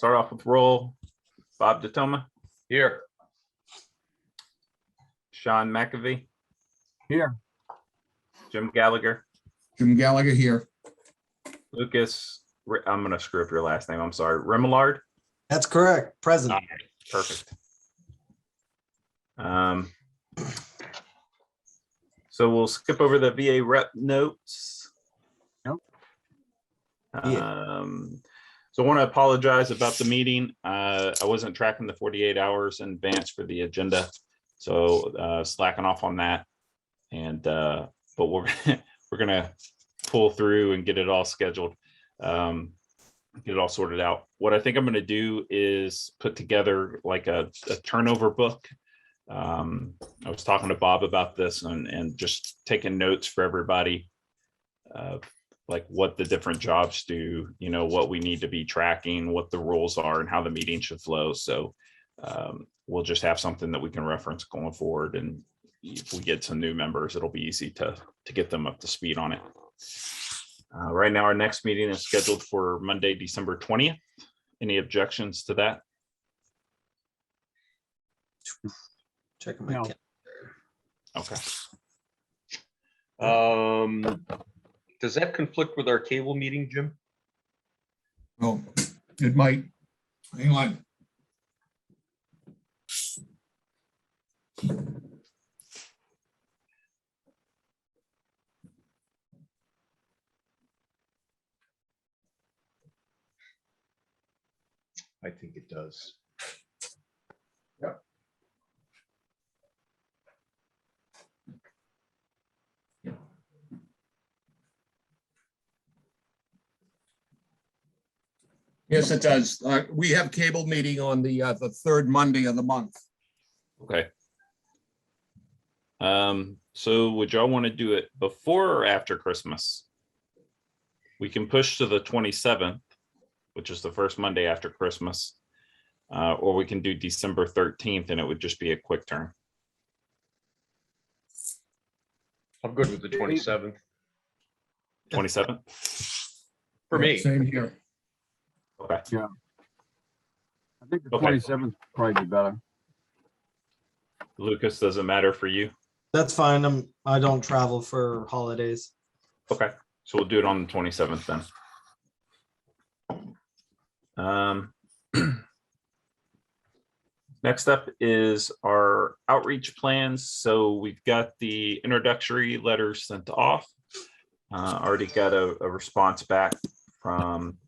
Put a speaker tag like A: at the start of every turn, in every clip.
A: start off with roll. Bob DeToma.
B: Here.
A: Sean McAvee.
C: Here.
A: Jim Gallagher.
D: Jim Gallagher here.
A: Lucas, I'm going to screw up your last name. I'm sorry. Remillard.
E: That's correct. Present.
A: All right, perfect. So we'll skip over the VA rep notes.
C: Yep.
A: So I want to apologize about the meeting. I wasn't tracking the 48 hours in advance for the agenda, so slacking off on that. And but we're gonna pull through and get it all scheduled, get it all sorted out. What I think I'm gonna do is put together like a turnover book. I was talking to Bob about this and just taking notes for everybody, like what the different jobs do, you know, what we need to be tracking, what the rules are, and how the meeting should flow. So we'll just have something that we can reference going forward. And if we get some new members, it'll be easy to get them up to speed on it. Right now, our next meeting is scheduled for Monday, December 20th. Any objections to that?
E: Checking my
C: No.
E: calendar.
A: Okay.
B: Does that conflict with our cable meeting, Jim?
D: Oh, it might. Hang on.
B: I think it does.
D: Yes, it does. We have cable meeting on the third Monday of the month.
A: Okay. So would y'all want to do it before or after Christmas? We can push to the 27th, which is the first Monday after Christmas, or we can do December 13th, and it would just be a quick turn.
B: I'm good with the 27th.
A: 27th?
B: For me.
D: Same here.
A: Okay.
C: I think the
A: Okay.
C: 27th probably be better.
A: Lucas, does it matter for you?
E: That's fine. I don't travel for holidays.
A: Okay, so we'll do it on the 27th then. Next up is our outreach plans. So we've got the introductory letters sent off. Already got a response back from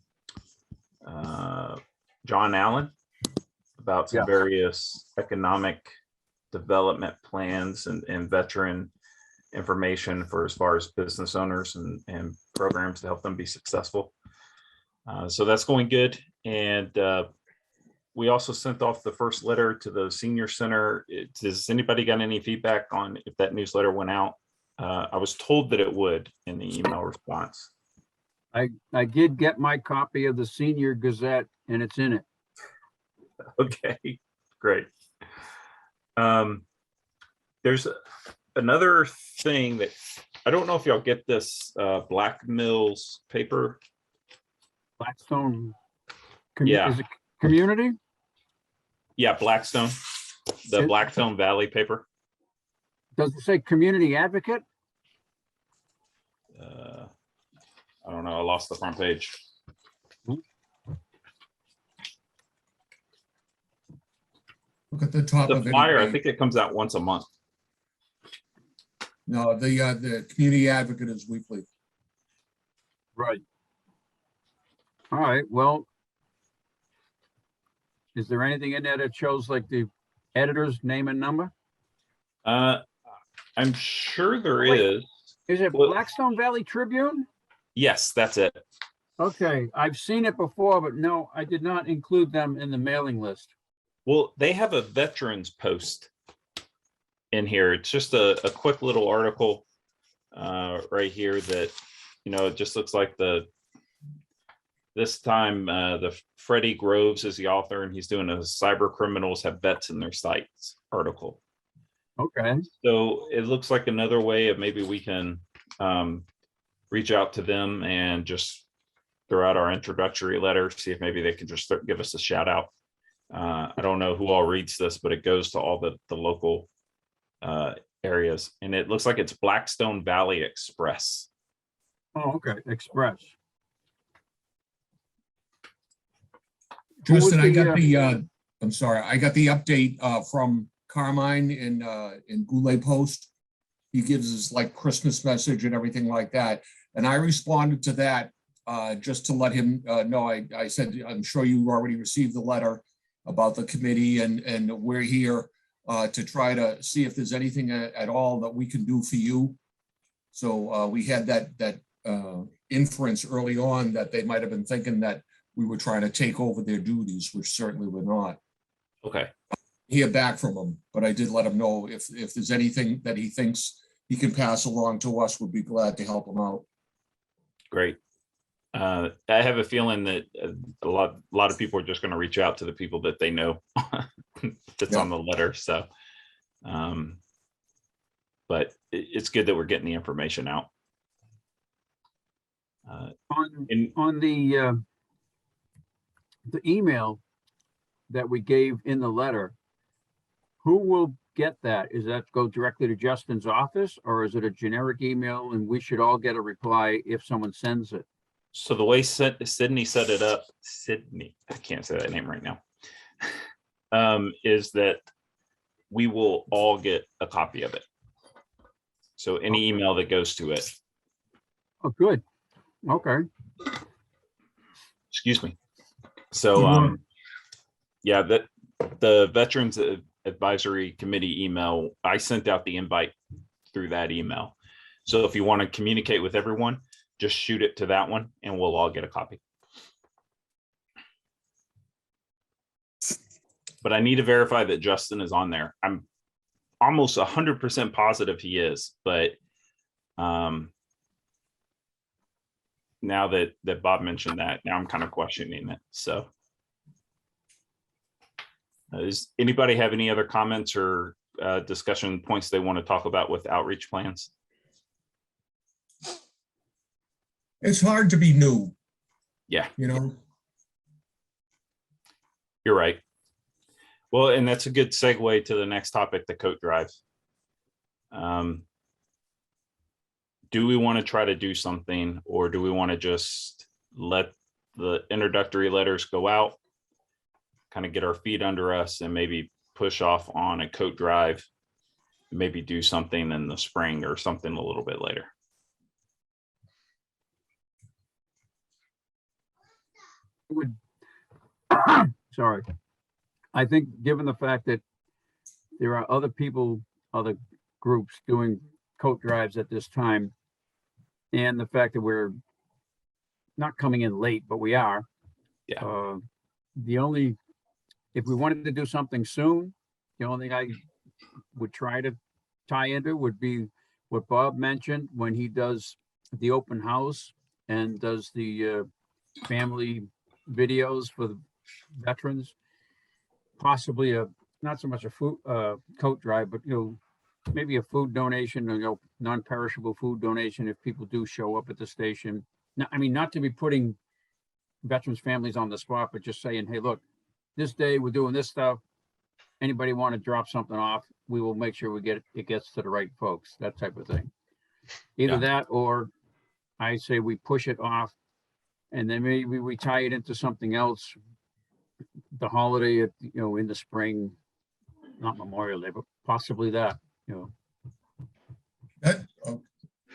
A: John Allen about some
C: Yeah.
A: various economic development plans and veteran information for as far as business owners and programs to help them be successful. So that's going good. And we also sent off the first letter to the senior center. Does anybody got any feedback on if that newsletter went out? I was told that it would in the email response.
C: I did get my copy of the Senior Gazette and it's in it.
A: Okay, great. There's another thing that I don't know if y'all get this Black Mills paper.
C: Blackstone.
A: Yeah.
C: Is it community?
A: Yeah, Blackstone, the
C: It-
A: Blackstone Valley paper.
C: Does it say community advocate?
A: I don't know. I lost the front page.
D: Look at the top
A: The
D: of it.
A: flyer, I think it comes out once a month.
D: No, the community advocate is weekly.
C: Right. All right, well. Is there anything in there that shows like the editor's name and number?
A: I'm sure there
C: Wait.
A: is.
C: Is it
A: Well-
C: Blackstone Valley Tribune?
A: Yes, that's it.
C: Okay, I've seen it before, but no, I did not include them in the mailing list.
A: Well, they have a veterans post in here. It's just a quick little article right here that, you know, it just looks like this time the Freddie Groves is the author, and he's doing a cyber criminals have vets in their sights article.
C: Okay,
A: So it looks like another way of maybe we can reach out to them and just throw out our introductory letter, see if maybe they can just give us a shout out. I don't know who all reads this, but it goes to all the local areas, and it looks like it's Blackstone Valley Express.
C: Oh, okay, Express. Who was
D: Tristan, I got
C: the,
D: I'm sorry, I got the update from Carmine in Goulet Post. He gives us like Christmas message and everything like that. And I responded to that just to let him know. I said, I'm sure you already received the letter about the committee, and we're here to try to see if there's anything at all that we can do for you. So we had that inference early on that they might have been thinking that we were trying to take over their duties, which certainly we're not.
A: Okay.
D: Hear back from him, but I did let him know if there's anything that he thinks he can pass along to us, we'd be glad to help him out.
A: Great. I have a feeling that a lot of people are just going to reach out to the people that they know that's on the letter. So, but it's good that we're getting the information out.
C: on the email that we gave in the letter, who will get that? Is that go directly to Justin's office, or is it a generic email and we should all get a reply if someone sends it?
A: So the way Sydney set it up, Sydney, I can't say that name right now, is that we will all get a copy of it. So any email that goes to it.
C: Oh, good. Okay.
A: Excuse me. So yeah, that the Veterans Advisory Committee email, I sent out the invite through that email. So if you want to communicate with everyone, just shoot it to that one and we'll all get a copy. But I need to verify that Justin is on there. I'm almost 100% positive he is, but now that Bob mentioned that, now I'm kind of questioning it. So does anybody have any other comments or discussion points they want to talk about with outreach plans?
D: It's hard to be new.
A: Yeah,
D: You know,
A: you're right. Well, and that's a good segue to the next topic, the coat drive. Do we want to try to do something, or do we want to just let the introductory letters go out, kind of get our feet under us, and maybe push off on a coat drive, maybe do something in the spring or something a little bit later?
C: Would sorry. I think given the fact that there are other people, other groups doing coat drives at this time, and the fact that we're not coming in late, but we are.
A: Yeah.
C: If we wanted to do something soon, the only thing I would try to tie into would be what Bob mentioned when he does the open house and does the family videos for the veterans. Possibly not so much a food coat drive, but maybe a food donation, or non-perishable food donation if people do show up at the station. Now, I mean, not to be putting veterans families on the spot, but just saying, hey, look, this day we're doing this stuff. Anybody want to drop something off? We will make sure it gets to the right folks, that type of thing. Either that, or I say we push it off and then maybe we tie it into something else. The holiday, in the spring, not Memorial Day, but possibly that,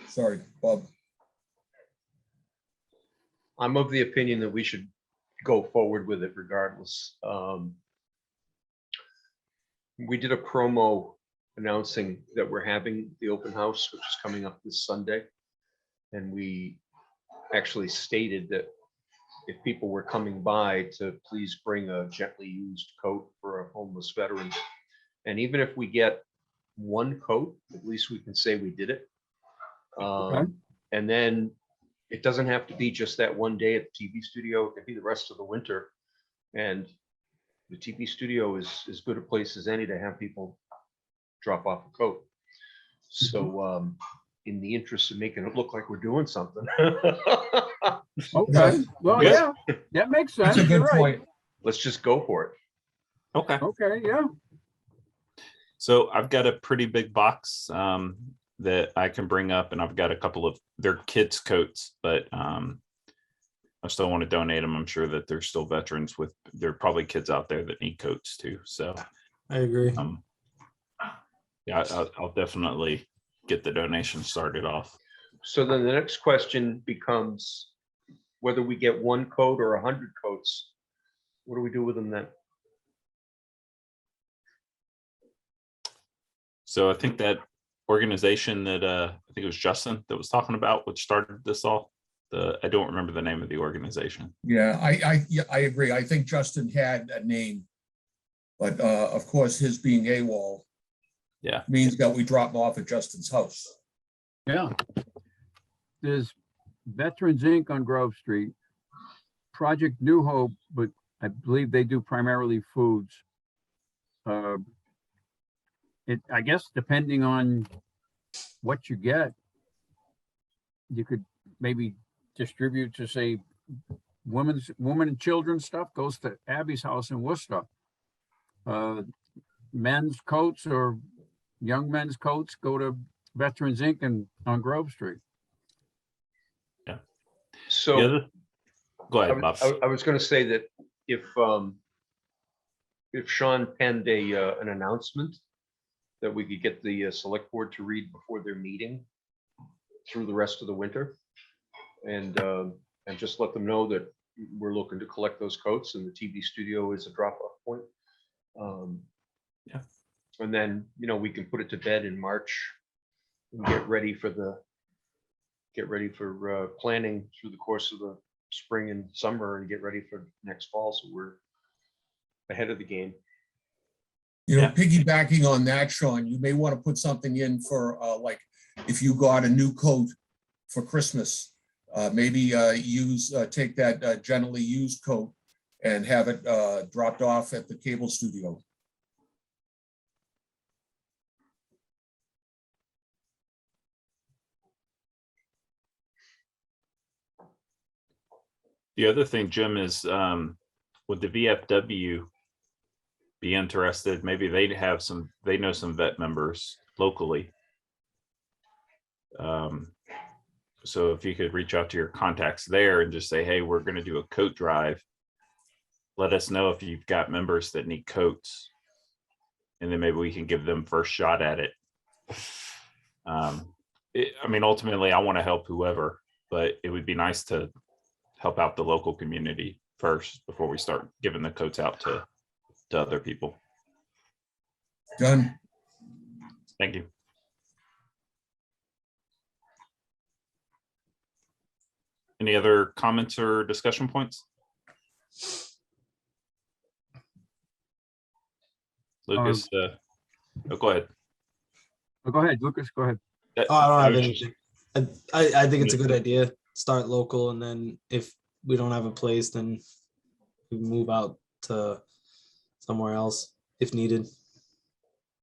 D: sorry, Bob.
B: I'm of the opinion that we should go forward with it regardless. We did a promo announcing that we're having the open house, which is coming up this Sunday. And we actually stated that if people were coming by to please bring a gently used coat for a homeless veteran. And even if we get one coat, at least we can say we did it.
C: Okay.
B: And then it doesn't have to be just that one day at the TV studio. It could be the rest of the winter. And the TV studio is as good a place as any to have people drop off a coat. So, in the interest of making it look like we're doing something.
C: Okay, well,
A: Good.
C: yeah, that makes sense.
D: That's a
C: You're
D: good
C: right.
D: point.
B: Let's just go for it.
A: Okay.
C: Okay, yeah.
A: So I've got a pretty big box that I can bring up, and I've got a couple of their kids' coats, but I still want to donate them. I'm sure that there's still veterans there are probably kids out there that need coats too. So
E: I agree.
A: yeah, I'll definitely get the donation started off.
B: So then the next question becomes whether we get 1 coat or 100 coats. What do we do with them then?
A: So I think that organization that I think it was Justin that was talking about, which started this all. I don't remember the name of the organization.
D: Yeah, I agree. I think Justin had a name, but of course, his being AWOL
A: Yeah.
D: means that we drop them off at Justin's house.
C: Yeah. There's Veterans Inc. on Grove Street, Project New Hope, but I believe they do primarily foods. I guess depending on what you get, you could maybe distribute to, say, women and children's stuff goes to Abby's house in Worcester. Men's coats or young men's coats go to Veterans Inc. and on Grove Street.
B: So
A: Go ahead, Bob.
B: I was going to say that if Sean penned an announcement that we could get the select board to read before their meeting through the rest of the winter, and just let them know that we're looking to collect those coats, and the TV studio is a drop-off point.
A: Yeah.
B: And then, we can put it to bed in March and get ready for planning through the course of the spring and summer, and get ready for next fall. So we're ahead of the game.
A: Yeah.
D: Piggybacking on that, Sean, you may want to put something in for like if you got a new coat for Christmas, maybe take that generally used coat and have it dropped off at the cable studio.
A: The other thing, Jim, is would the VFW be interested? Maybe they know some vet members locally. So if you could reach out to your contacts there and just say, hey, we're going to do a coat drive. Let us know if you've got members that need coats. And then maybe we can give them first shot at it. Ultimately, I want to help whoever, but it would be nice to help out the local community first before we start giving the coats out to other people.
D: Done.
A: Thank you. Any other comments or discussion points? Lucas, go ahead.
C: Go ahead, Lucas, go ahead.
E: Oh, I don't have anything. I think it's a good idea. Start local, and then if we don't have a place, then we move out to somewhere else if needed.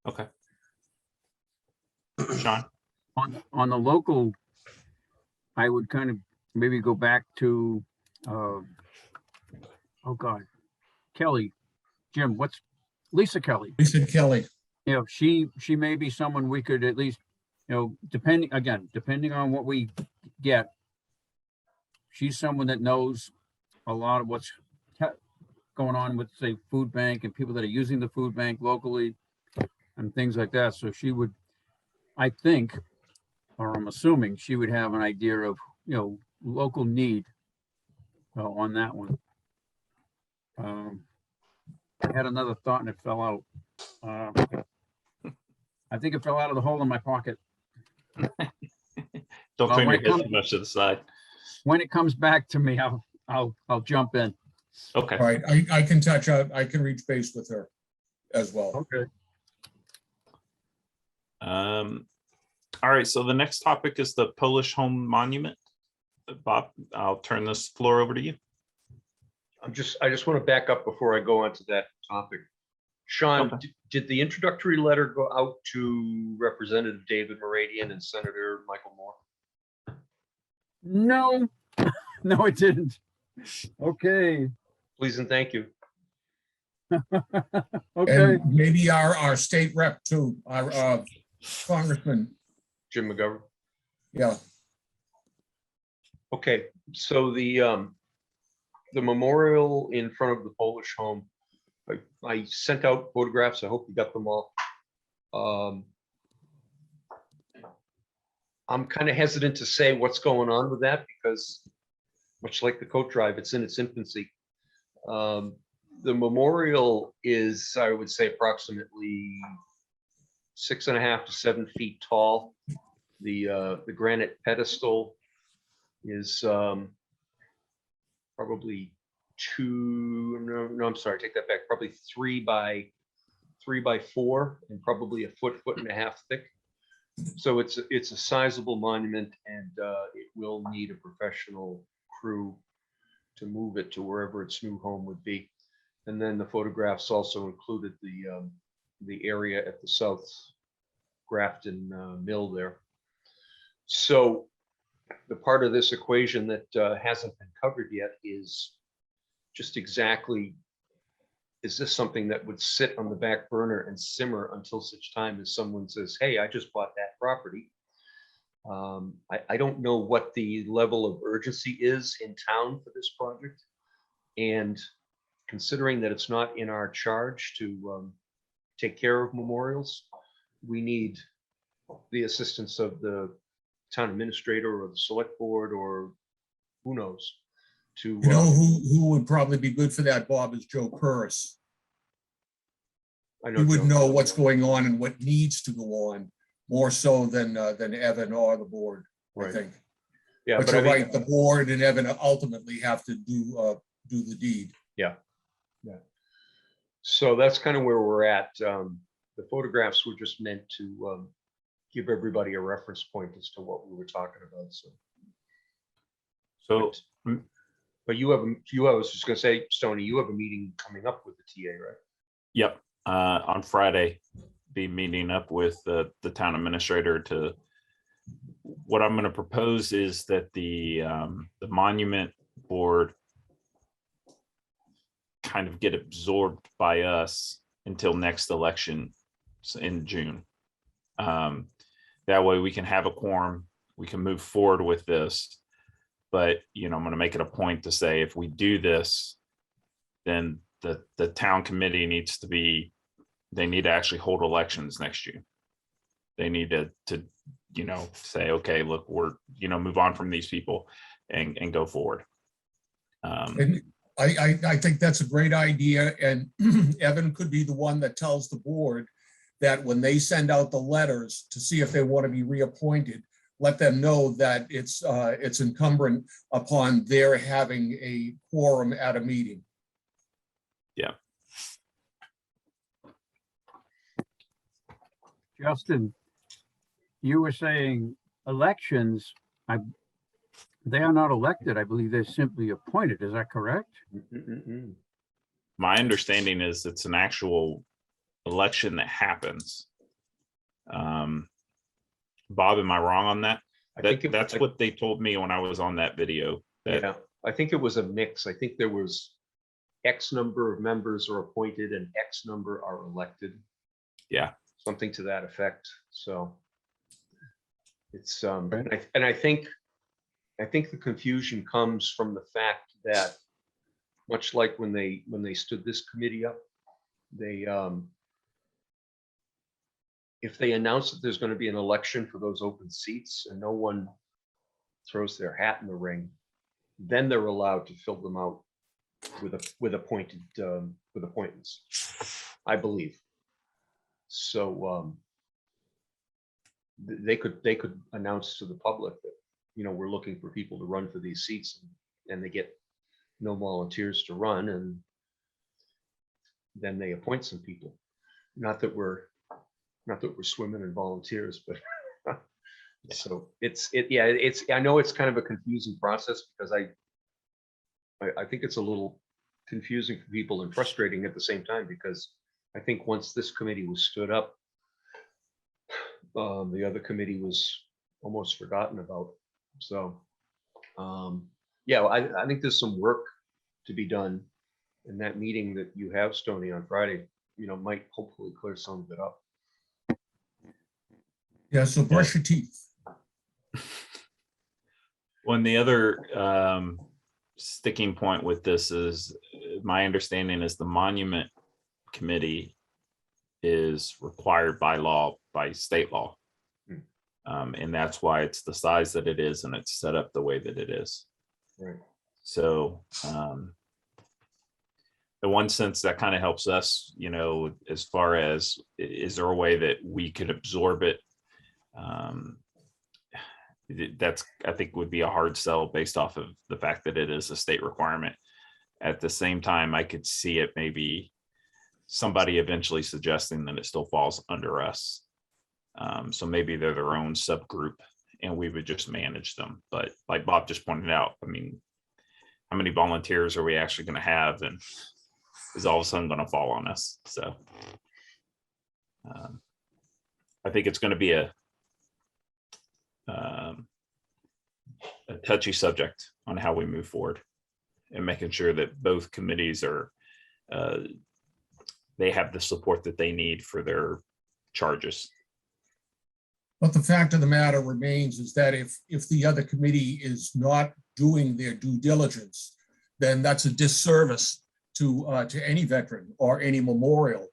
A: Okay. Sean?
C: On the local, I would kind of maybe go back to, Kelly, Jim, Lisa Kelly.
D: Lisa Kelly.
C: She may be someone we could at least, depending on what we get, she's someone that knows a lot of what's going on with, say, food bank and people that are using the food bank locally and things like that. So she would, I think, or I'm assuming she would have an idea of, local need on that one. I had another thought and it fell out. I think it fell out of the hole in my pocket.
A: Don't turn your head too much to the side.
C: When it comes back to me, I'll jump in.
A: Okay.
D: All right, I can I can reach base with her as well.
C: Okay.
A: All right, so the next topic is the Polish Home Monument. Bob, I'll turn this floor over to you.
B: I just want to back up before I go on to that topic. Sean,
A: Okay.
B: did the introductory letter go out to Representative David Moradian and Senator Michael Moore?
C: No, no, it didn't. Okay,
B: Please and thank you.
C: okay.
D: And maybe our state rep too, our congressman.
B: Jim McGovern.
D: Yeah,
B: Okay, so the memorial in front of the Polish home, I sent out photographs. I hope you got them all. I'm kind of hesitant to say what's going on with that because much like the coat drive, it's in its infancy. The memorial is, I would say, approximately 6.5 to 7 feet tall. The granite pedestal is probably I'm sorry, take that back. Probably 3 by 4 and probably a foot and a half thick. So it's a sizable monument, and it will need a professional crew to move it to wherever its new home would be. And then the photographs also included the area at the South Grafton Mill there. So the part of this equation that hasn't been covered yet is just exactly, is this something that would sit on the back burner and simmer until such time as someone says, hey, I just bought that property. I don't know what the level of urgency is in town for this project. And considering that it's not in our charge to take care of memorials, we need the assistance of the town administrator or the select board or who knows to.
D: you know who would probably be good for that, Bob, is Joe Curris.
B: I know
D: He would
B: Joe.
D: know what's going on and what needs to go on more so than Evan or the board, I
B: Right.
D: think.
B: Yeah,
D: But
B: but I
D: you're
B: mean,
D: right, the board and Evan ultimately have to do the deed.
B: so that's kind of where we're at. The photographs were just meant to give everybody a reference point as to what we were talking about. So,
A: So
B: but you have, I was just gonna say, Stoney, you have a meeting coming up with the TA, right?
A: yep, on Friday, be meeting up with the town administrator to, what I'm gonna propose is that the monument board kind of get absorbed by us until next election in June. That way we can have a quorum, we can move forward with this. But, you know, I'm gonna make it a point to say, if we do this, then the town committee needs to be, they need to actually hold elections next year. They need to you know, say, okay, look, we're, you know, move on from these people and go forward.
D: And I think that's a great idea. And Evan could be the one that tells the board that when they send out the letters to see if they want to be reappointed, let them know that it's incumbent upon their having a quorum at a meeting.
A: Yeah.
C: Justin, you were saying elections, they are not elected. I believe they're simply appointed. Is that correct?
A: My understanding is it's an actual election that happens. Bob, am I wrong on that? That's what they told me when I was on that video.
B: Yeah, I think it was a mix. I think there was X number of members are appointed and X number are elected.
A: Yeah.
B: Something to that effect. So it's
C: Right.
B: and I think the confusion comes from the fact that, much like when they stood this committee up, they if they announce that there's going to be an election for those open seats and no one throws their hat in the ring, then they're allowed to fill them out with appointments, I believe. So they could announce to the public that, you know, we're looking for people to run for these seats, and they get no volunteers to run, and then they appoint some people. Not that we're swimming in volunteers, but so I know it's kind of a confusing process, because I think it's a little confusing for people and frustrating at the same time, because I think once this committee was stood up, the other committee was almost forgotten about. So Yeah, I think there's some work to be done. And that meeting that you have, Stony, on Friday, might hopefully clear some of it up.
D: Yeah, so brush your teeth.
A: When the other sticking point with this is, my understanding is the monument committee is required by law, by state law. And that's why it's the size that it is and it's set up the way that it is.
B: Right.
A: So in one sense, that kind of helps us, as far as, is there a way that we could absorb it? That's, I think, would be a hard sell based off of the fact that it is a state requirement. At the same time, I could see it maybe somebody eventually suggesting that it still falls under us. So maybe they're their own subgroup and we would just manage them. But like Bob just pointed out, I mean, how many volunteers are we actually going to have, and is all of a sudden going to fall on us? So I think it's going to be a touchy subject on how we move forward, and making sure that both committees are they have the support that they need for their charges.
D: But the fact of the matter remains is that if the other committee is not doing their due diligence, then that's a disservice to any veteran or any memorial.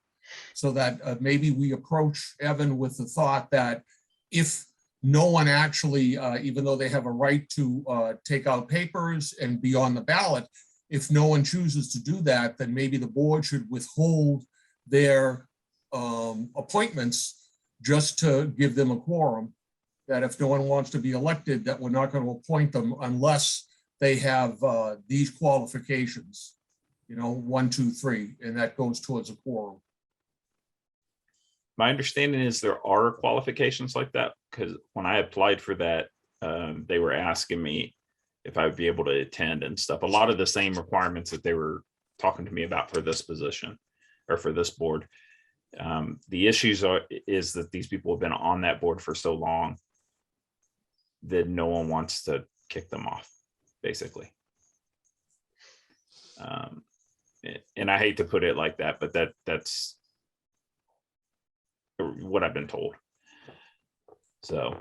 D: So that maybe we approach Evan with the thought that if no one actually, even though they have a right to take out papers and be on the ballot, if no one chooses to do that, then maybe the board should withhold their appointments just to give them a quorum, that if no one wants to be elected, that we're not going to appoint them unless they have these qualifications, 1, 2, 3, and that goes towards a quorum.
A: My understanding is there are qualifications like that, because when I applied for that, they were asking me if I would be able to attend and stuff. A lot of the same requirements that they were talking to me about for this position or for this board. The issues is that these people have been on that board for so long that no one wants to kick them off, basically. And I hate to put it like that, but that's what I've been told. So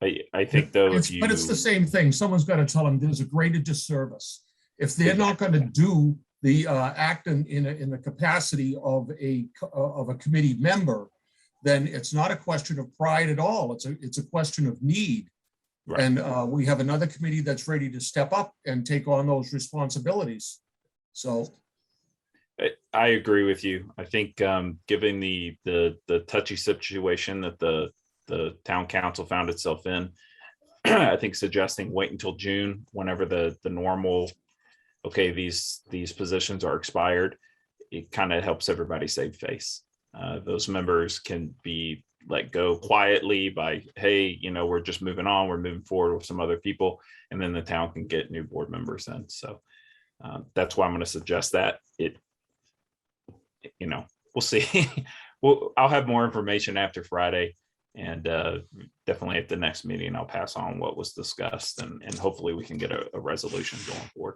A: I think though,
D: but it's the same thing. Someone's got to tell them there's a greater disservice. If they're not going to do the act in the capacity of a committee member, then it's not a question of pride at all. It's a question of need. Right. And we have another committee that's ready to step up and take on those responsibilities. So
A: I agree with you. I think given the touchy situation that the town council found itself in, I think suggesting wait until June, whenever the normal, okay, these positions are expired, it kind of helps everybody save face. Those members can be let go quietly by, hey, we're just moving on, we're moving forward with some other people, and then the town can get new board members in. So that's why I'm going to suggest that. We'll see. I'll have more information after Friday, and definitely at the next meeting, I'll pass on what was discussed, and hopefully we can get a resolution going forward.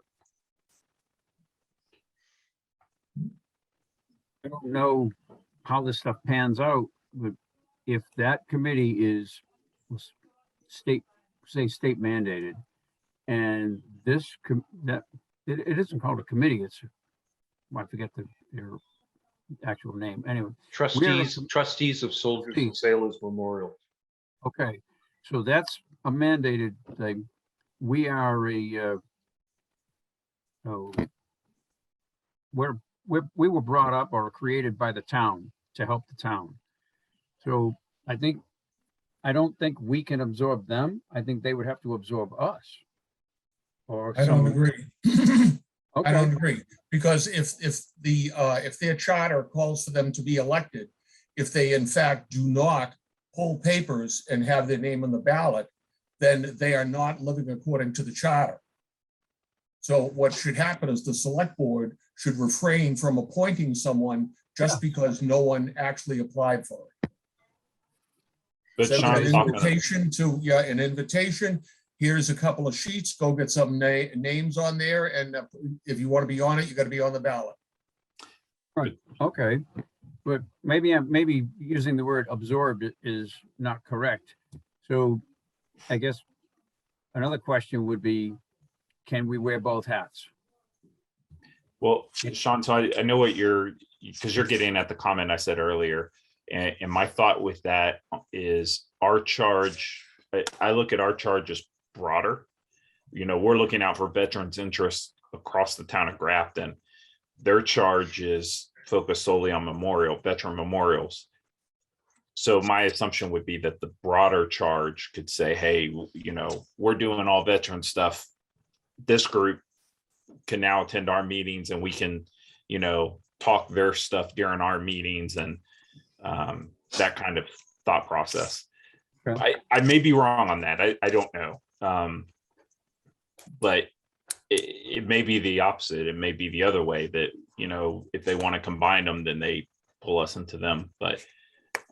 C: I don't know how this stuff pans out, but if that committee is state mandated, and it isn't called a committee, it's, I forget their actual name. Anyway,
B: trustees of Soldiers and Sailors Memorial.
C: Okay, so that's a mandated thing. We are we were brought up or created by the town to help the town. So I don't think we can absorb them. I think they would have to absorb us. Or
D: I don't agree.
C: Okay.
D: I don't agree, because if their charter calls for them to be elected, if they in fact do not pull papers and have their name on the ballot, then they are not living according to the charter. So what should happen is the select board should refrain from appointing someone just because no one actually applied for it.
A: But
D: Send
A: Sean's
D: an
A: talking,
D: invitation to, an invitation, here's a couple of sheets, go get some names on there, and if you want to be on it, you got to be on the ballot.
C: Okay, but maybe using the word absorbed is not correct. So I guess another question would be, can we wear both hats?
A: Well, Sean, so I know what because you're getting at the comment I said earlier. And my thought with that is our charge, I look at our charge as broader. We're looking out for veterans' interests across the town of Grafton. Their charge is focused solely on veteran memorials. So my assumption would be that the broader charge could say, hey, we're doing all veteran stuff. This group can now attend our meetings and we can, talk their stuff during our meetings and that kind of thought process.
C: Okay.
A: I may be wrong on that. I don't know. But it may be the opposite. It may be the other way that, if they want to combine them, then they pull us into them. But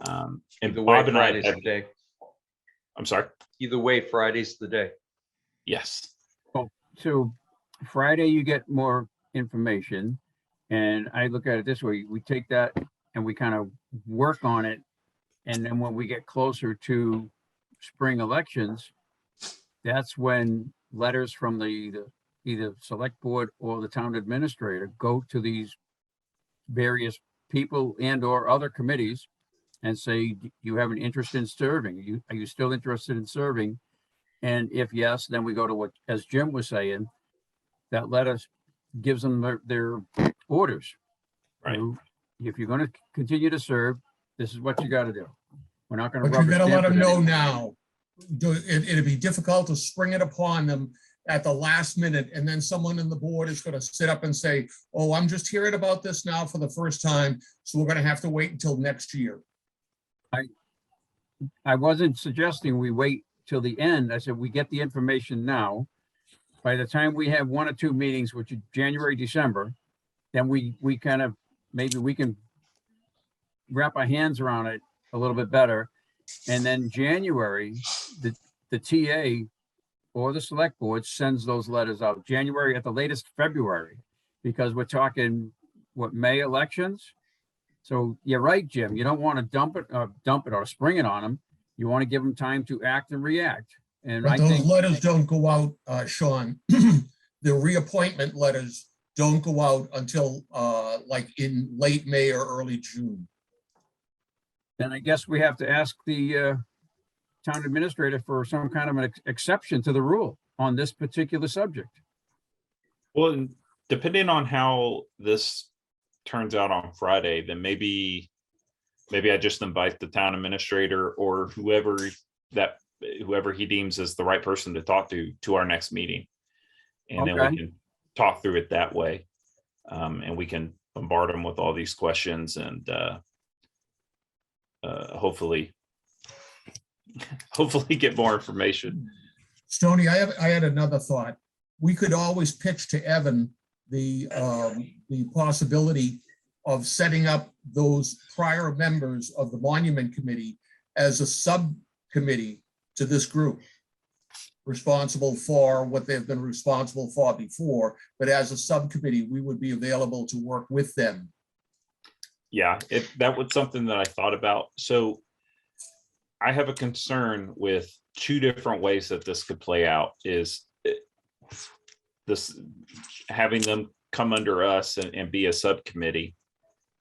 A: and
B: Either way,
A: Bob and I,
B: Friday's the day.
A: I'm sorry.
B: Either way, Friday's the day.
A: Yes.
C: So Friday, you get more information. And I look at it this way, we take that and we kind of work on it. And then when we get closer to spring elections, that's when letters from the either select board or the town administrator go to these various people and or other committees and say, "Do you have an interest in serving? Are you still interested in serving?" And if yes, then we go to what, as Jim was saying, that letter gives them their orders.
A: Right.
C: If you're going to continue to serve, this is what you got to do. We're not going to
D: But
C: rubber
D: you gotta let
C: stamp
D: them
C: it
D: know
C: anymore.
D: now. It'd be difficult to spring it upon them at the last minute, and then someone in the board is gonna sit up and say, oh, I'm just hearing about this now for the first time, so we're gonna have to wait until next year.
C: I wasn't suggesting we wait till the end. I said we get the information now. By the time we have 1 or 2 meetings, which is January, December, then we kind of, maybe we can wrap our hands around it a little bit better. And then January, the TA or the select board sends those letters out. January, at the latest February, because we're talking, May elections? So you're right, Jim. You don't want to dump it or spring it on them. You want to give them time to act and react. And
D: But
C: I
D: those
C: think,
D: letters don't go out, Sean. The reappointment letters don't go out until like in late May or early June.
C: then I guess we have to ask the town administrator for some kind of an exception to the rule on this particular subject.
A: Well, and depending on how this turns out on Friday, then maybe I just invite the town administrator or whoever he deems as the right person to talk to our next meeting. And then
C: Okay.
A: we can talk through it that way. And we can bombard them with all these questions and hopefully get more information.
D: Stoney, I had another thought. We could always pitch to Evan the possibility of setting up those prior members of the Monument Committee as a subcommittee to this group, responsible for what they've been responsible for before, but as a subcommittee, we would be available to work with them.
A: Yeah, that was something that I thought about. So I have a concern with 2 different ways that this could play out is this having them come under us and be a subcommittee.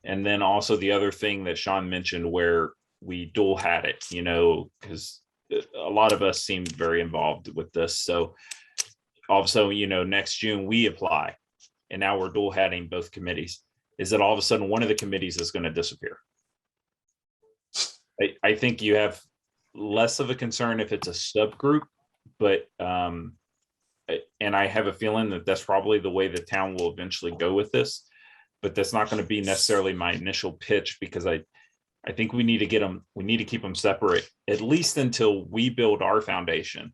A: And then also the other thing that Sean mentioned where we dual hat it, because a lot of us seemed very involved with this. So also, next June we apply and now we're dual hatting both committees. Is that all of a sudden one of the committees is going to disappear? I think you have less of a concern if it's a subgroup, but and I have a feeling that that's probably the way the town will eventually go with this, but that's not going to be necessarily my initial pitch because I think we need to keep them separate, at least until we build our foundation.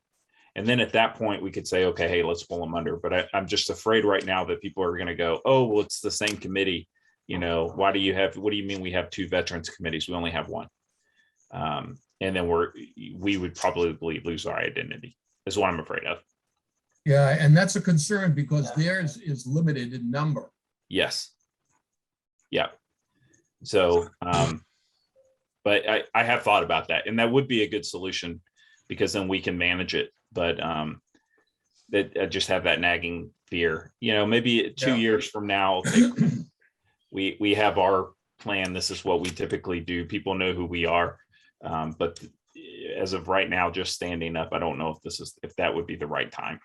A: And then at that point we could say, okay, hey, let's pull them under. But I'm just afraid right now that people are going to go, oh, well, it's the same committee. What do you mean we have 2 veterans committees? We only have one. And then we would probably lose our identity is what I'm afraid of.
D: Yeah, and that's a concern because theirs is limited in number.
A: Yes. Yeah. So, but I have thought about that, and that would be a good solution because then we can manage it. But that I just have that nagging fear. Maybe 2
D: Yeah.
A: years from now, okay, we have our plan. This is what we typically do. People know who we are. But as of right now, just standing up, I don't know if that would be the right time.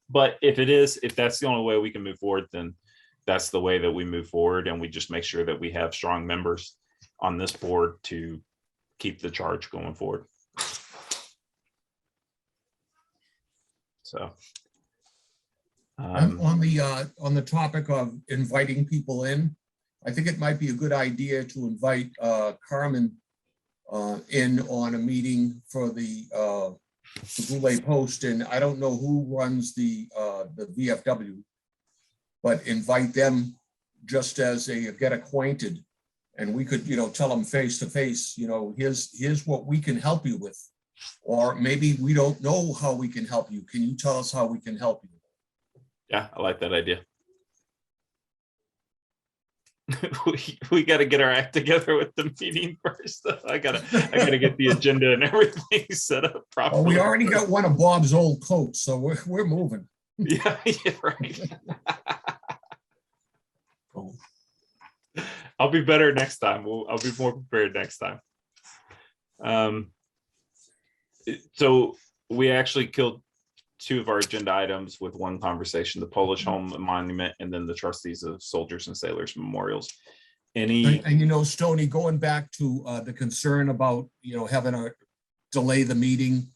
A: But if that's the only way we can move forward, then that's the way that we move forward. And we just make sure that we have strong members on this board to keep the charge going forward. So.
D: On the topic of inviting people in, I think it might be a good idea to invite Carmen in on a meeting for the Goulet Post, and I don't know who runs the VFW, but invite them just as a get acquainted, and we could tell them face to face, here's what we can help you with, or maybe we don't know how we can help you. Can you tell us how we can help you?
A: Yeah, I like that idea. we got to get our act together with the meeting first. I gotta get the agenda and everything set up properly.
D: Well, we already got one of Bob's old coats, so we're moving.
A: Yeah, right. I'll be better next time. I'll be more prepared next time. So we actually killed 2 of our agenda items with one conversation: the Polish Home Monument, and then the Trustees of Soldiers and Sailors Memorials.
D: And Stoney, going back to the concern about having to delay the meeting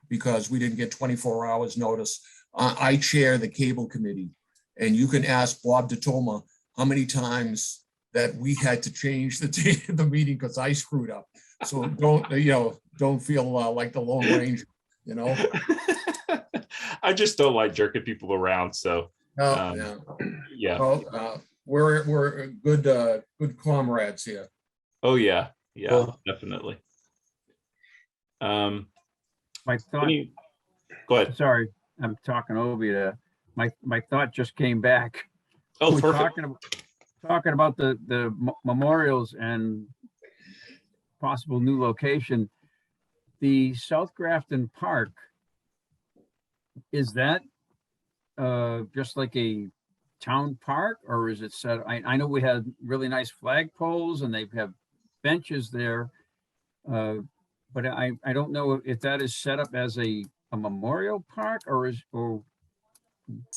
D: because we didn't get 24 hours notice. I chair the cable committee, and you can ask Bob DeToma how many times that we had to change the date of the meeting because I screwed up. So don't feel like the Lone Ranger,
A: I just don't like jerking people around. So yeah.
D: Well, we're good comrades here.
A: Oh yeah,
E: Well,
A: definitely.
C: My thought,
A: Go ahead.
C: sorry, I'm talking over you there. My thought just came back.
A: Oh,
C: We're
A: perfect.
C: talking about the memorials and possible new location. The South Grafton Park, is that just like a town park, or is it set? I know we had really nice flagpoles and they have benches there, but I don't know if that is set up as a memorial park, or who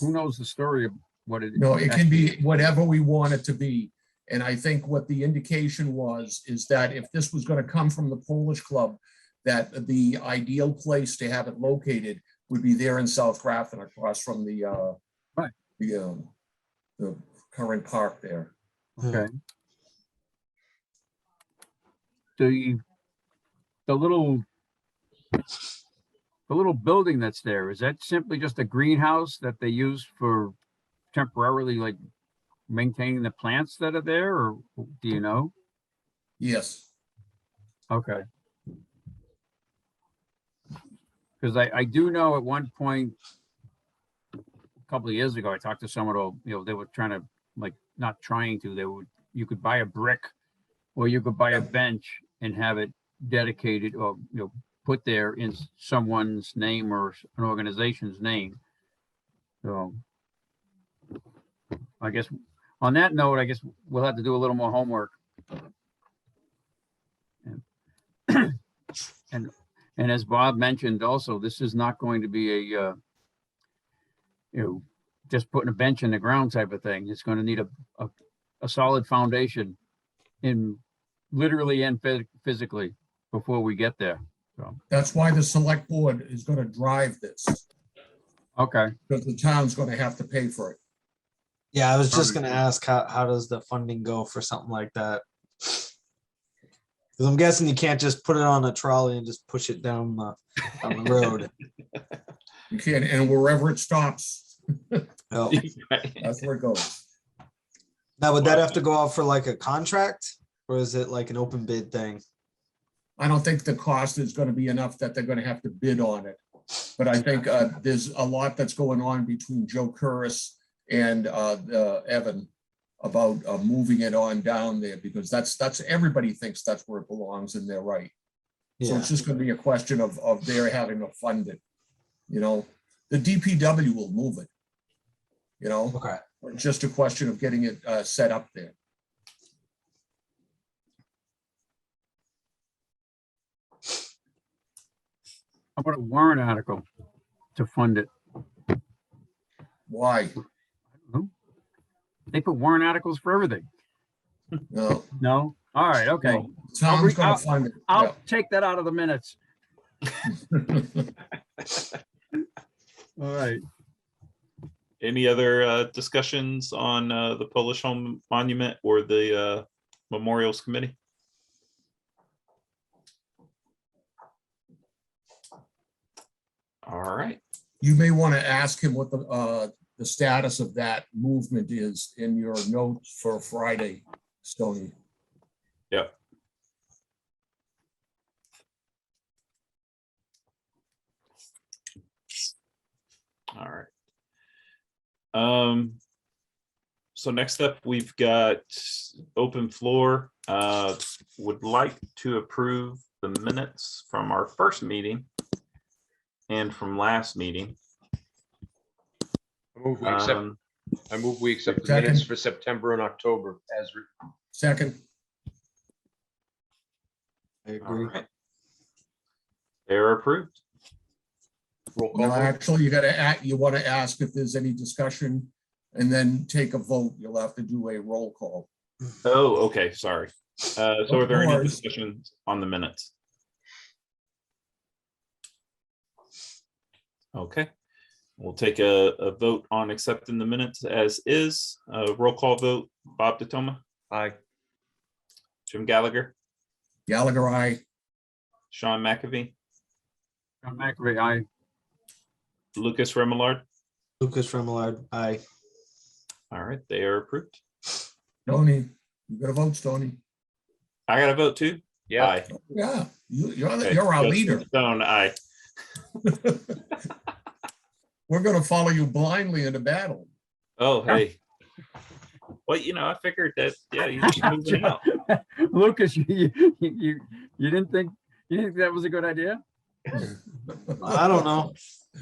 C: knows the story of what it is.
D: No, it can be whatever we want it to be. And I think what the indication is that if this was going to come from the Polish Club, that the ideal place to have it located would be there in South Grafton, across from the
C: Right.
D: the current park there.
C: Okay. The little building that's there, is that simply just a greenhouse that they use for temporarily, like, maintaining the plants that are there, or do you know?
D: Yes.
C: Okay. Because I do know at one point, a couple of years ago, I talked to someone who, they were trying to, like, not trying to, you could buy a brick, or you could buy a bench and have it dedicated, or, put there in someone's name or an organization's name. So I guess on that note, I guess we'll have to do a little more homework. And as Bob mentioned also, this is not going to be a, just putting a bench in the ground type of thing. It's going to need a solid foundation, in literally and physically, before we get there. So
D: That's why the select board is going to drive this,
C: okay.
D: because the town's going to have to pay for it.
E: yeah, I was just gonna ask how does the funding go for something like that? Because I'm guessing you can't just put it on a trolley and just push it down the road.
D: You can't, and wherever it stops,
E: Oh.
D: that's where it goes.
E: Now, would that have to go out for like a contract, or is it like an open bid thing?
D: I don't think the cost is gonna be enough that they're gonna have to bid on it. But I think there's a lot that's going on between Joe Curris and Evan about moving it on down there, because that's everybody thinks that's where it belongs, and they're right. So
E: Yeah,
D: it's just gonna be a question of their having to fund it. You know, the DPW will move it. You know,
E: okay.
D: it's just a question of getting it set up there.
C: How about a warrant article to fund it?
D: Why?
C: They put warrant articles for everything.
D: No.
C: No? All right, okay.
D: no. Town's gonna
C: I'll-
D: fund it.
C: I'll take that out of the minutes.
D: Yeah.
C: All right.
A: Any other discussions on the Polish Home Monument or the Memorials Committee? All right.
D: You may want to ask him what the status of that movement is in your notes for Friday, Stony.
A: Yep. All right. So next up, we've got open floor. Would like to approve the minutes from our first meeting and from last meeting.
B: I move we accept,
A: Um,
B: I move we accept the
D: Second.
B: minutes for September and October as written.
D: Second,
E: I
A: all
E: agree.
A: right. They're approved.
B: Roll call
D: no,
B: vote.
D: actually, you want to ask if there's any discussion and then take a vote. You'll have to do a roll call.
A: Oh, okay, sorry. So are there any
D: course.
A: discussions on the minutes? Okay, we'll take a vote on accepting the minutes as is. Roll call vote, Bob DeToma,
B: Aye.
A: Jim Gallagher,
D: Gallagher, aye.
A: Sean McAfee,
C: John McAfee, aye.
A: Lucas Remillard.
E: Lucas Remillard, aye.
A: All right, they are approved.
D: Stony, you got to vote, Stony.
A: I got a vote too.
B: Yeah.
A: Aye.
D: Yeah, you're
A: Okay,
D: our
A: Justin
D: leader.
A: Stone, aye.
D: We're going to follow you blindly into battle.
A: Oh, hey. Well, I figured that, yeah, you just moving it out.
C: Lucas, you didn't think that was a good idea?
E: I don't know.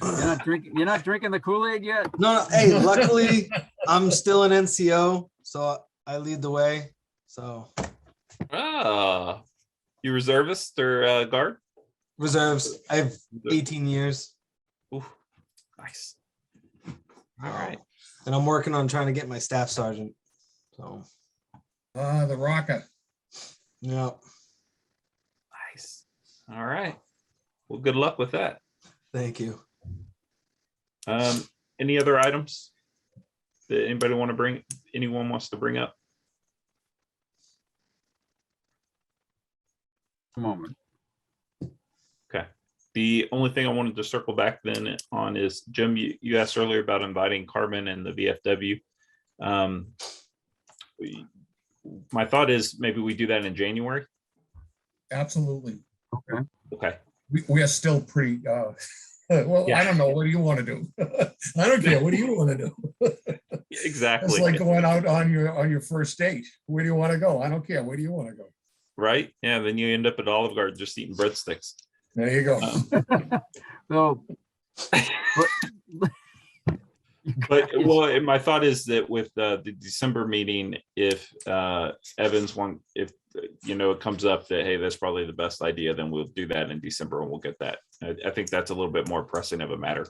C: You're not drinking the Kool-Aid yet?
E: No, hey, luckily I'm still an NCO, so I lead the way. So
A: Ah, you reservist or guard?
E: reserves, I have 18 years,
A: Ooh, nice. All right.
E: and I'm working on trying to get my staff sergeant. So
D: The rocket.
E: yeah,
A: Nice. All right. Well, good luck with that.
E: thank you.
A: Any other items that anyone wants to bring up?
C: A moment.
A: Okay. The only thing I wanted to circle back then on is, Jim, you asked earlier about inviting Carmen and the VFW. My thought is maybe we do that in January.
D: Absolutely.
C: Okay.
A: Okay.
D: We are still pretty, well,
A: Yeah.
D: I don't know. What do you want to do? I don't care. What do you want to do?
A: Exactly.
D: It's like going out on your first date. Where do you want to go? I don't care. Where do you want to go?
A: Right? Yeah. Then you end up at Olive Garden just eating breadsticks.
D: There you go.
C: So,
A: But well, my thought is that with the December meeting, if Evans if it comes up that, hey, that's probably the best idea, then we'll do that in December and we'll get that. I think that's a little bit more pressing of a matter.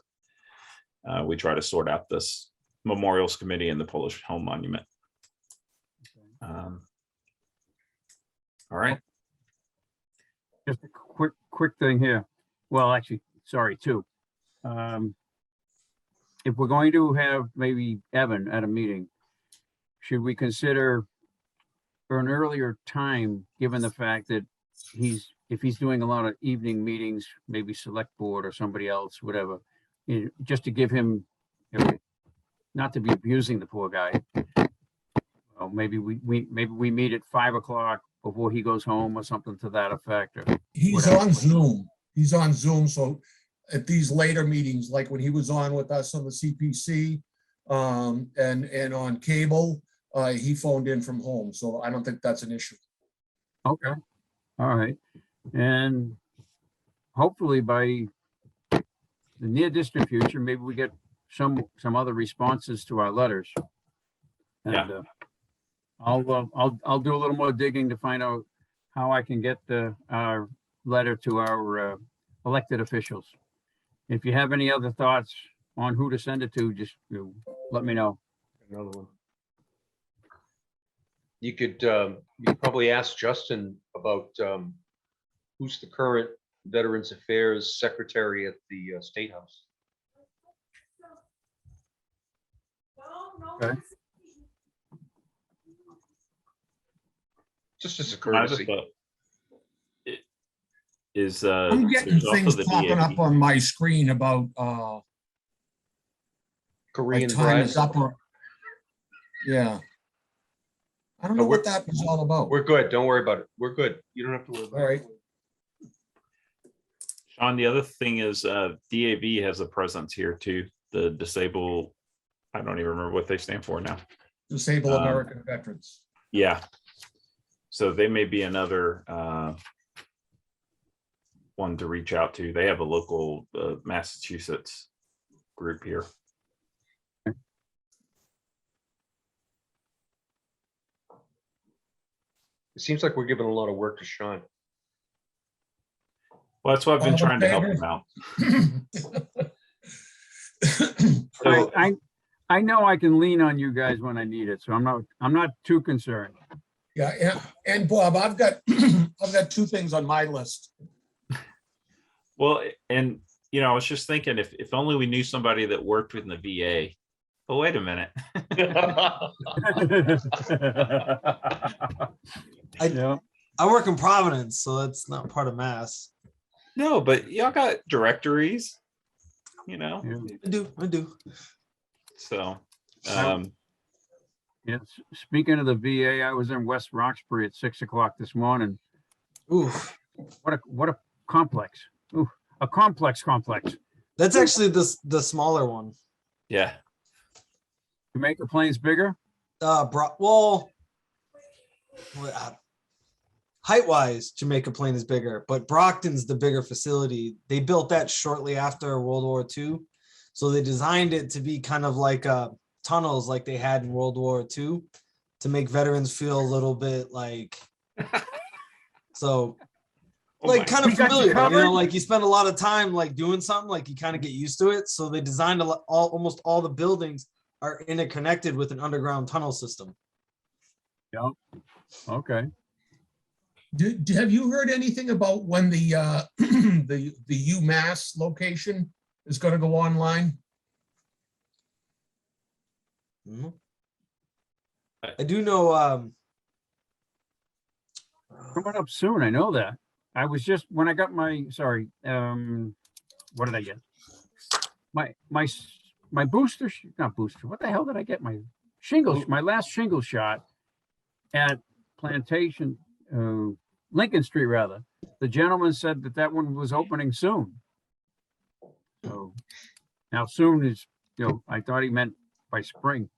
A: We try to sort out this Memorials Committee and the Polish Home Monument. All right.
C: just a quick thing here. Well, actually, sorry, two. If we're going to have maybe Evan at a meeting, should we consider for an earlier time, given the fact that if he's doing a lot of evening meetings, maybe select board or somebody else, whatever, just to give him, not to be abusing the poor guy. Well, maybe we meet at 5 o'clock before he goes home or something to that effect. Or
D: He's
C: whatever.
D: on Zoom. He's on Zoom. So at these later meetings, like when he was on with us on the CPC and on cable, he phoned in from home. So I don't think that's an issue.
C: Okay, all right. And hopefully by the near distant future, maybe we get some other responses to our letters. And
A: Yeah.
C: I'll do a little more digging to find out how I can get our letter to our elected officials. If you have any other thoughts on who to send it to, just let me know.
B: Another one. You could probably ask Justin about who's the current Veterans Affairs Secretary at the State House.
C: Okay.
B: Just as a
A: I just
B: courtesy.
A: thought it is,
D: I'm getting
A: there's also
D: things
A: the
D: popping up
A: DAB.
D: on my screen about like
B: Korean
D: time is
B: brides.
D: up or, yeah. I don't know what that was all about.
B: We're good. Don't worry about it. We're good. You don't have to worry about
D: All right.
B: it.
A: Sean, the other thing is DAV has a presence here too. The disabled, I don't even remember what they stand for now.
D: Disabled American Veterans.
A: Yeah. So they may be another one to reach out to. They have a local Massachusetts group here.
B: It seems like we're giving a lot of work to Sean.
A: Well, that's why I've been
D: All in
A: trying to help
D: favor?
A: him out. So,
C: I know I can lean on you guys when I need it, so I'm not too concerned.
D: Yeah, and Bob, I've got I've got two things on my list.
A: well, and I was just thinking if only we knew somebody that worked in the VA. But wait a minute.
C: Yeah.
E: I work in Providence, so that's not part of Mass.
A: No, but y'all got directories,
C: Yeah.
E: I do.
A: so
C: Yeah, speaking of the VA, I was in West Roxbury at 6 o'clock this morning.
E: Ooh,
C: What a complex. Ooh, a complex.
E: that's actually the smaller one.
A: yeah.
C: Jamaica Plains bigger?
E: Height-wise, Jamaica Plain is bigger, but Brockton's the bigger facility. They built that shortly after World War II. So they designed it to be kind of like tunnels like they had in World War II to make veterans feel a little bit like, so
A: Oh my
E: kind
C: We
E: of
C: got you
E: familiar,
C: covered.
E: like you spend a lot of time like doing something, like you kind of get used to it. So they designed almost all the buildings are interconnected with an underground tunnel system.
C: Yeah. Okay.
D: Have you heard anything about when the the UMass location is going to go online?
E: Mhm. I do know.
C: Coming up soon, I know that. I was just, when I got my, sorry, what did I get? My booster, not booster, what the hell did I get? My shingles, my last shingle shot at Plantation, Lincoln Street rather. The gentleman said that one was opening soon. So now soon is, I thought he meant by spring.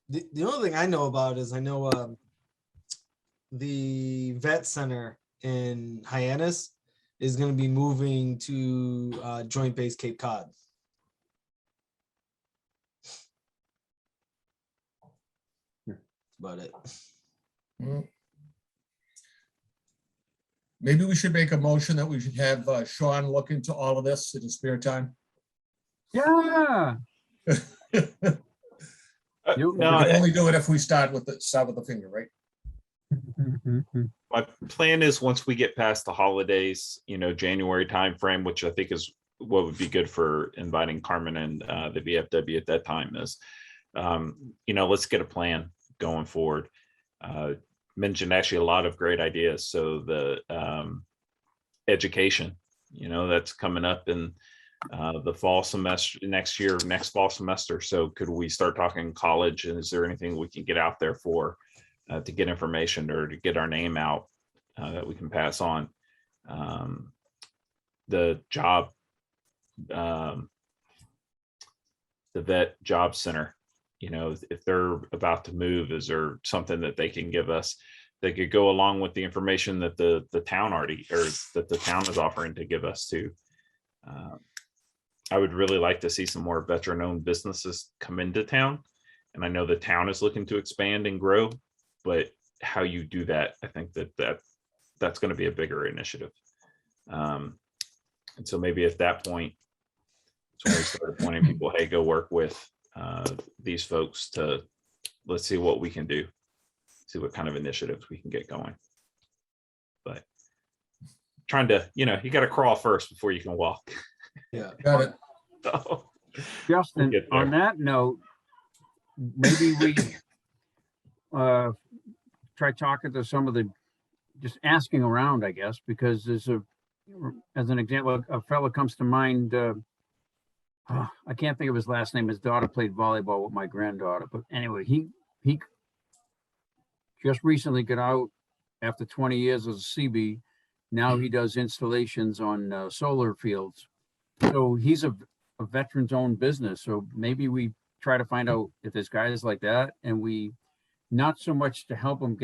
E: The only thing I know about is I know the vet center in Hyannis is going to be moving to Joint Base Cape Cod. That's about it.
D: Maybe we should make a motion that we should have Sean look into all of this in his spare time.
C: Yeah. You-
D: We
A: No,
D: can only do it if we start with the finger, right?
A: my plan is once we get past the holidays, January timeframe, which I think is what would be good for inviting Carmen and the VFW at that time is, let's get a plan going forward. Mentioned actually a lot of great ideas. So the education, that's coming up in the fall semester next fall semester. So could we start talking college, and is there anything we can get out there for to get information or to get our name out that we can pass on. The job, the vet job center, you know, if they're about to move, is there something that they can give us that could go along with the information that the town already, or that the town is offering to give us to? I would really like to see some more veteran-owned businesses come into town. And I know the town is looking to expand and grow, but how you do that, I think that's going to be a bigger initiative. And so maybe at that point, it's when we start pointing people, hey, go work with these folks to, let's see what we can do, see what kind of initiatives we can get going. But trying to, you know, you got to crawl first before you can walk.
E: Yeah.
D: Got it.
A: So,
C: Justin,
A: get there.
C: on that note, maybe we try talking to some of the, just asking around, I guess, because there's as an example, a fellow comes to mind. I can't think of his last name. His daughter played volleyball with my granddaughter, but anyway, he just recently got out after 20 years as a CB. Now he does installations on solar fields. So he's a veteran's own business. So maybe we try to find out if there's guys like that, and we, not so much to help them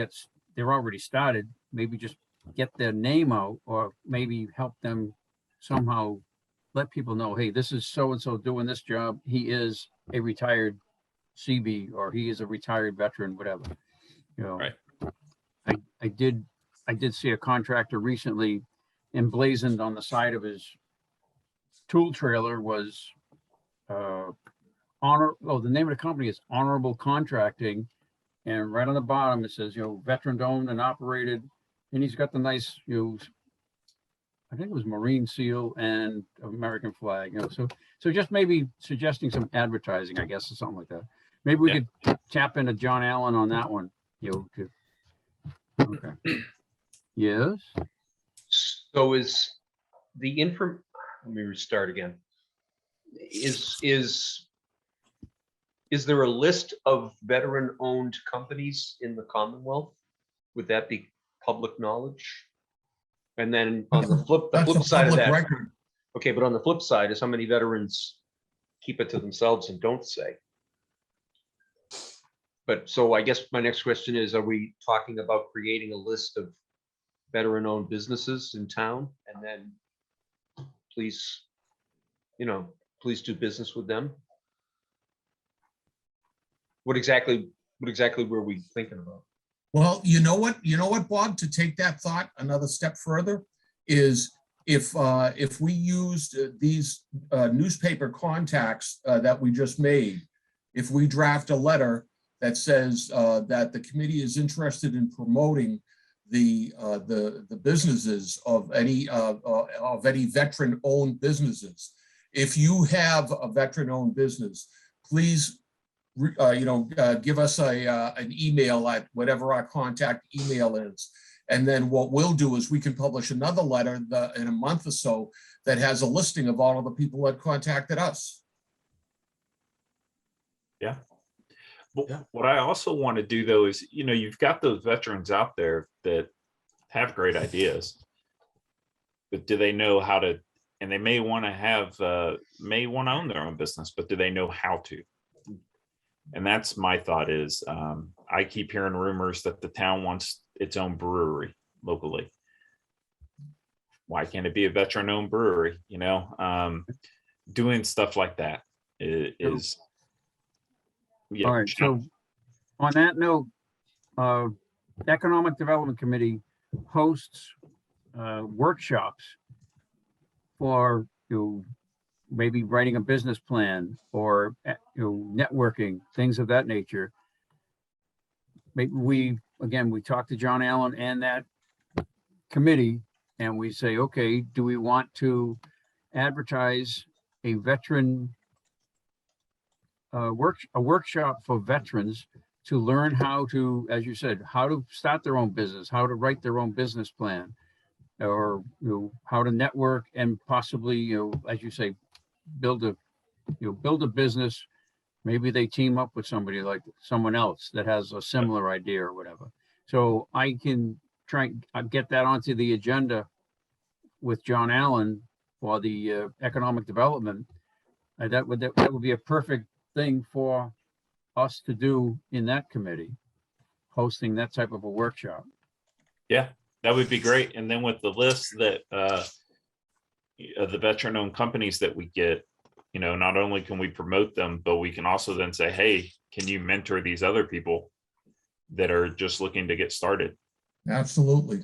C: they're already started, maybe just get their name out, or maybe help them somehow let people know, hey, this is so-and-so doing this job. He is a retired CB, or he is a retired veteran, whatever. You know,
A: Right.
C: I did see a contractor recently emblazoned on the side of his tool trailer was the name of the company is Honorable Contracting, and right on the bottom it says, you know, veteran owned and operated, and he's got the nice, you know, I think it was Marine Seal and American flag, you know, so just maybe suggesting some advertising, I guess, or something like that. Maybe we could tap into John Allen on that one, you know. Okay. Yes.
B: So is the let me restart again. Is there a list of veteran-owned companies in the Commonwealth? Would that be public knowledge? And then on the flip
D: That's a
B: side of
D: public
B: that,
D: record.
B: okay, but on the flip side is how many veterans keep it to themselves and don't say? But so I guess my next question is, are we talking about creating a list of veteran-owned businesses in town, and then please, you know, please do business with them? What exactly were we thinking about?
D: Well, you know what, Bob, to take that thought another step further is if we used these newspaper contacts that we just made, if we draft a letter that says that the committee is interested in promoting the businesses of any veteran-owned businesses. If you have a veteran-owned business, please, give us an email at whatever our contact email is. And then what we'll do is we can publish another letter in a month or so that has a listing of all of the people that contacted us.
A: Yeah. But
E: Yeah.
A: what I also want to do though is, you know, you've got those veterans out there that have great ideas, but do they know how to, and they may want to own their own business, but do they know how to? And that's my thought is, I keep hearing rumors that the town wants its own brewery locally. Why can't it be a veteran-owned brewery? You know, doing stuff like that is. Yeah.
C: All right, so on that note, Economic Development Committee hosts workshops for, you know, maybe writing a business plan or, you know, networking, things of that nature. Maybe we talk to John Allen and that committee, and we say, okay, do we want to advertise a veteran a workshop for veterans to learn how to, as you said, how to start their own business, how to write their own business plan, or, you know, how to network and possibly, you know, as you say, build a business Maybe they team up with somebody like someone else that has a similar idea or whatever. So I can try and get that onto the agenda with John Allen for the economic development. That would be a perfect thing for us to do in that committee, hosting that type of a workshop.
A: Yeah, that would be great. And then with the list that the veteran-owned companies that we get, you know, not only can we promote them, but we can also then say, hey, can you mentor these other people that are just looking to get started?
D: Absolutely.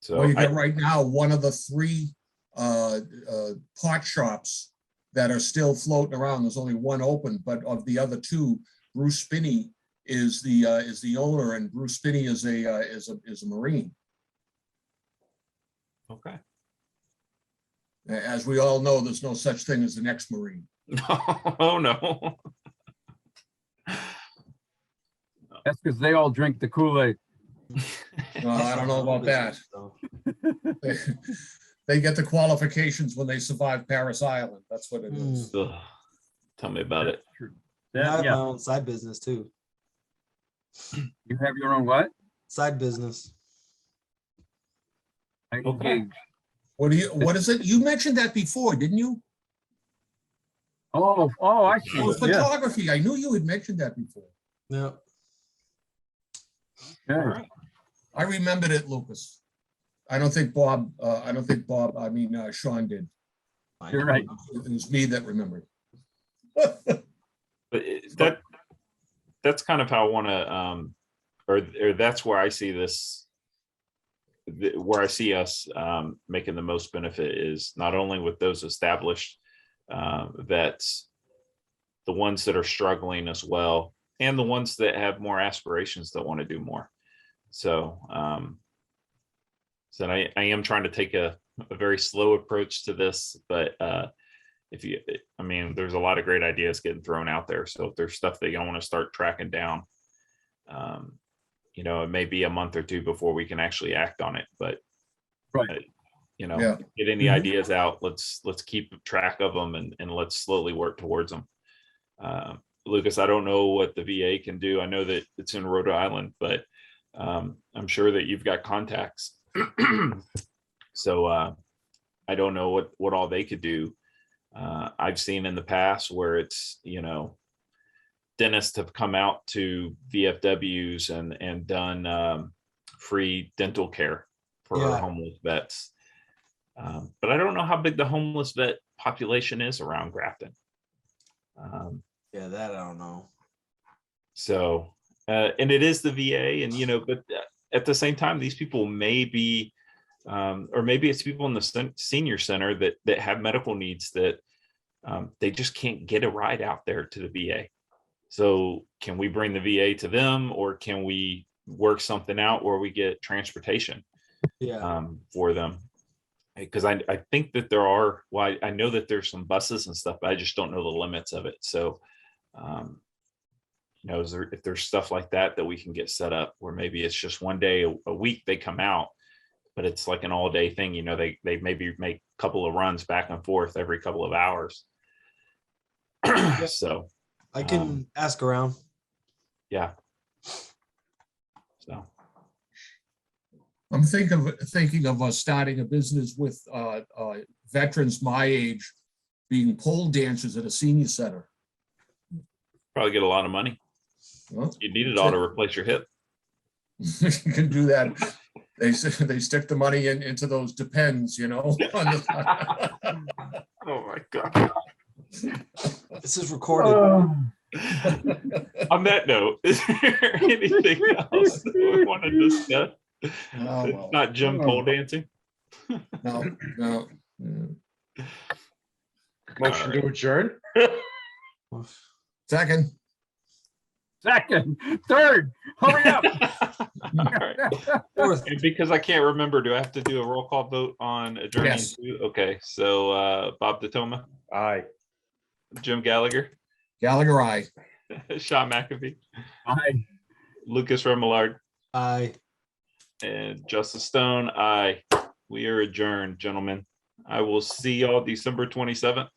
A: So
D: Well, you got right now, one of the three pot shops that are still floating around. There's only one open, but of the other two, Bruce Spinney is the owner, and Bruce Spinney is a Marine.
A: okay.
D: As we all know, there's no such thing as an ex-Marine.
A: Oh no.
C: That's because they all drink the Kool-Aid.
D: I don't know about that. They get the qualifications when they survive Paris Island. That's what it is.
A: Ugh. Tell me about it.
C: True.
E: I have my
C: Yeah,
E: own side business too.
C: you have your own what?
E: Side business.
C: I
A: Okay.
C: engage.
D: What is it? You mentioned that before, didn't you?
C: Oh, I see.
D: Oh,
C: Yeah.
D: photography. I knew you had mentioned that before.
E: Yeah.
A: All
C: Yeah.
A: right.
D: I remembered it, Lucas. I mean, Sean did.
C: You're right.
D: It was me that remembered.
A: But that's kind of how I want to, or that's where I see this, where I see us making the most benefit is not only with those established vets, the ones that are struggling as well, and the ones that have more aspirations that want to do more. So, so I am trying to take a very slow approach to this, but I mean, there's a lot of great ideas getting thrown out there. So if there's stuff that you want to start tracking down, you know, it may be a month or two before we can actually act on it, but
C: Right.
A: you know,
D: Yeah.
A: get any ideas out. Let's keep track of them and let's slowly work towards them. Lucas, I don't know what the VA can do. I know that it's in Rhode Island, but I'm sure that you've got contacts. So I don't know what all they could do. I've seen in the past where it's, you know, dentists have come out to VFWs and done free dental care for
E: Yeah.
A: homeless vets. But I don't know how big the homeless vet population is around Grafton.
E: Yeah, that I don't know.
A: So, and it is the VA, and you know, but at the same time, these people may be, or maybe it's people in the senior center that have medical needs that they just can't get a ride out there to the VA. So, can we bring the VA to them, or can we work something out where we get transportation for them? Because I think that there are, well, I know that there's some buses and stuff, but I just don't know the limits of it. So, you know, if there's stuff like that we can get set up where maybe it's just one day a week they come out, but it's like an all day thing. You know, they maybe make a couple of runs back and forth every couple of hours. So
E: I can ask around.
A: yeah. So
D: I'm thinking of starting a business with veterans my age being pole dancers at a senior center.
A: probably get a lot of money.
D: Well,
A: You need it all to replace your hip.
D: you can do that. They stick the money into those depends, you know.
A: Oh my God.
E: This is recorded.
A: On that note, is there anything else that we want to discuss?
D: Oh,
A: It's
D: well.
A: not Jim pole dancing.
D: No.
B: Motion to adjourn?
D: Second.
C: Second, third, hurry up.
A: All right.
E: Fourth.
A: And because I can't remember, do I have to do a roll call vote on adjourning?
D: Yes.
A: Too? Okay, so Bob DeToma,
B: Aye.
A: Jim Gallagher,
D: Gallagher, aye.
A: Sean McAfee,
C: Aye.
A: Lucas Remillard,
E: Aye.
A: and Justice Stone. Aye. We are adjourned, gentlemen. I will see y'all December 27th.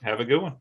A: Have a good one.